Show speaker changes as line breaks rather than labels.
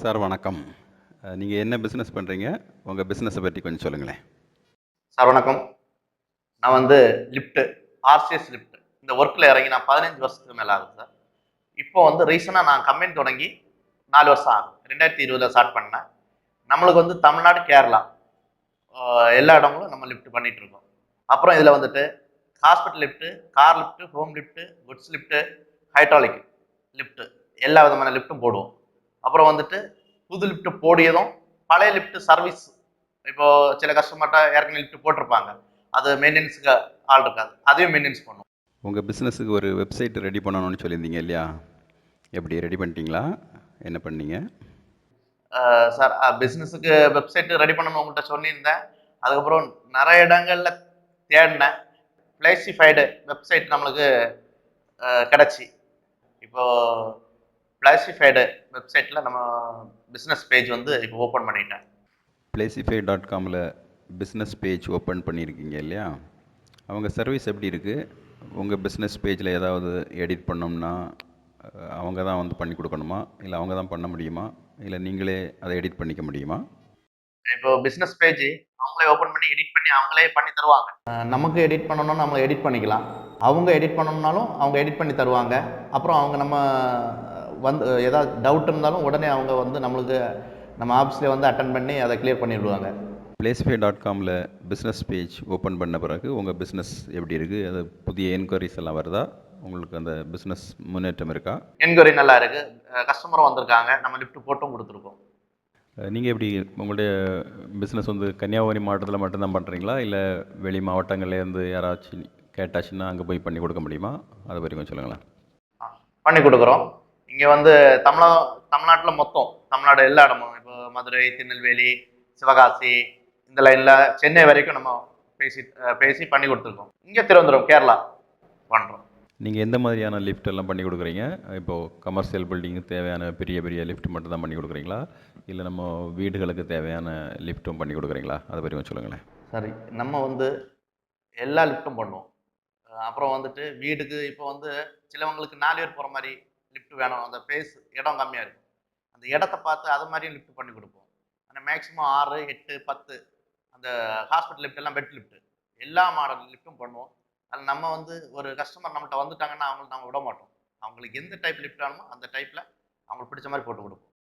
Sir வணக்கம். நீங்க என்ன பிசினஸ் பண்றீங்க? உங்க பிசினஸ பத்தி கொஞ்சம் சொல்லுங்களேன்.
சார் வணக்கம். நான் வந்து லிஃப்ட், ஆர்சிஎஸ் லிஃப்ட் இந்த ஒர்க்ல இறங்கி நான் 15 வருஷத்துக்கு மேல ஆகுது சார். இப்போ வந்து ரீசென்ட்டா நான் கம்பெனி தொடங்கி 4 வருஷம் ஆகுது. 2020ல ஸ்டார்ட் பண்ணேன். நம்மளுக்கு வந்து தமிழ்நாடு, கேரளா எல்லா இடங்களும் நம்ம லிஃப்ட் பண்ணிட்டு இருக்கோம். அப்புறம் இதுல வந்துட்டு hospital lift, car lift, home lift, goods lift, hydraulic lift எல்லா விதமான லிஃப்ட்டும் போடுவோம். அப்புறம் வந்துட்டு புது லிஃப்ட் போடியதும் பழைய லிஃப்ட் சர்வீஸ் இப்போ சில கஸ்டமர்ட்ட ஏற்கனவே லிஃப்ட் போட்டிருப்பாங்க. அது மெயின்டெனன்ஸ்க்கு ஆள் இருக்காது. அதையும் மெயின்டெனன்ஸ் பண்ணுவோம்.
உங்க பிசினஸுக்கு ஒரு வெப்சைட் ரெடி பண்ணணும்னு சொல்லியிருந்தீங்க இல்லையா? எப்படி ரெடி பண்ணிட்டீங்களா? என்ன பண்ணீங்க?
சார் பிஸ்னஸுக்கு வெப்சைட் ரெடி பண்ணணும்னு உங்கள்கிட்ட சொல்லியிருந்தேன். அதுக்கப்புறம் நிறைய இடங்கள்ல தேடினேன். பிளேசிஃபைடு வெப்சைட் நம்மளுக்கு கிடைச்சி இப்போ பிளேசிஃபைடு வெப்சைட்ல நம்ம பிஸ்னஸ் பேஜ் வந்து இப்போ ஓப்பன் பண்ணிட்டேன்.
Placify.comல பிசினஸ் பேஜ் ஓப்பன் பண்ணியிருக்கீங்க இல்லையா? அவங்க சர்வீஸ் எப்படி இருக்கு? உங்க பிசினஸ் பேஜ்ல ஏதாவது எடிட் பண்ணோம்னா, அவங்க தான் வந்து பண்ணி குடுக்கணுமா? இல்ல அவங்க தான் பண்ண முடியுமா? இல்ல நீங்களே அத எடிட் பண்ணிக்க முடியுமா?
இப்போ பிஸ்னஸ் பேஜ் அவங்களே ஓப்பன் பண்ணி எடிட் பண்ணி அவங்களே பண்ணி தருவாங்க. நமக்கு எடிட் பண்ணணும்னா நம்ம எடிட் பண்ணிக்கலாம். அவங்க எடிட் பண்ணணும்னாலும் அவங்க எடிட் பண்ணி தருவாங்க. அப்புறம் அவங்க நம்ம வந்து ஏதாவது டவுட் இருந்தாலும் உடனே அவங்க வந்து நம்மளுக்கு நம்ம ஆஃபீஸ்லேயே வந்து அட்டன் பண்ணி அதை கிளியர் பண்ணி விடுவாங்க.
Placify.comல பிசினஸ் பேஜ் ஓப்பன் பண்ண பிறகு உங்க பிசினஸ் எப்படி இருக்கு? அது புதிய என்குயரீஸ் எல்லாம் வருதா? உங்களுக்கு அந்த பிசினஸ் முன்னேற்றம் இருக்கா?
என்கொயரி நல்லா இருக்கு. கஸ்டமரும் வந்திருக்காங்க. நம்ம லிஃப்ட் போட்டும் கொடுத்துருக்கோம்.
நீங்க எப்படி உங்களுடைய பிசினஸ் வந்து கன்னியாகுமரி மாவட்டத்தில மட்டும் தான் பண்றீங்களா? இல்ல வெளி மாவட்டங்கள்லேருந்து யாராச்சும் கேட்டாச்சுன்னா அங்க போய் பண்ணி கொடுக்க முடியுமா? அத பத்தி கொஞ்சம் சொல்லுங்களேன்.
பண்ணி கொடுக்குறோம். இங்கே வந்து தமிழா தமிழ்நாட்டில் மொத்தம் தமிழ்நாடு எல்லா இடமும் இப்போ மதுரை, திருநெல்வேலி, சிவகாசி இந்த லைனில் சென்னை வரைக்கும் நம்ம பேசி பண்ணி கொடுத்துருக்கோம். இங்கே திருவனந்தபுரம் கேரளா பண்ணுறோம்.
நீங்க எந்த மாதிரியான லிஃப்ட் எல்லாம் பண்ணி கொடுக்குறீங்க? இப்போ கமர்ஷியல் பில்டிங்க்கு தேவையான பெரிய பெரிய லிஃப்ட் மட்டும் தான் பண்ணி கொடுக்குறீங்களா? இல்ல நம்ம வீடுகளுக்கு தேவையான லிஃப்ட்டும் பண்ணி கொடுக்குறீங்களா? அத பத்தி கொஞ்சம் சொல்லுங்களேன்.
சரி, நம்ம வந்து எல்லா லிஃப்ட்டும் பண்ணுவோம். அப்புறம் வந்துட்டு வீடுக்கு இப்போ வந்து சிலவங்களுக்கு 4 பேர் போகிற மாதிரி லிஃப்ட் வேணும். அந்த பேஸ் இடம் கம்மியாக இருக்கும். அந்த இடத்த பார்த்து அது மாதிரியும் லிஃப்ட் பண்ணி கொடுப்போம். ஆனால் மேக்ஸிமம் 6, 8, 10 அந்த ஹாஸ்பிட்டல் லிஃப்ட் எல்லாம் பெட் லிஃப்ட் எல்லா மாடல் லிஃப்ட்டும் பண்ணுவோம். அதில் நம்ம வந்து ஒரு கஸ்டமர் நம்மகிட்ட வந்துட்டாங்கன்னா அவங்களுக்கு நம்ம விட மாட்டோம். அவங்களுக்கு எந்த டைப் லிஃப்ட் வேணுமோ அந்த டைப்பில் அவங்களுக்கு பிடிச்ச மாதிரி போட்டு கொடுப்போம்.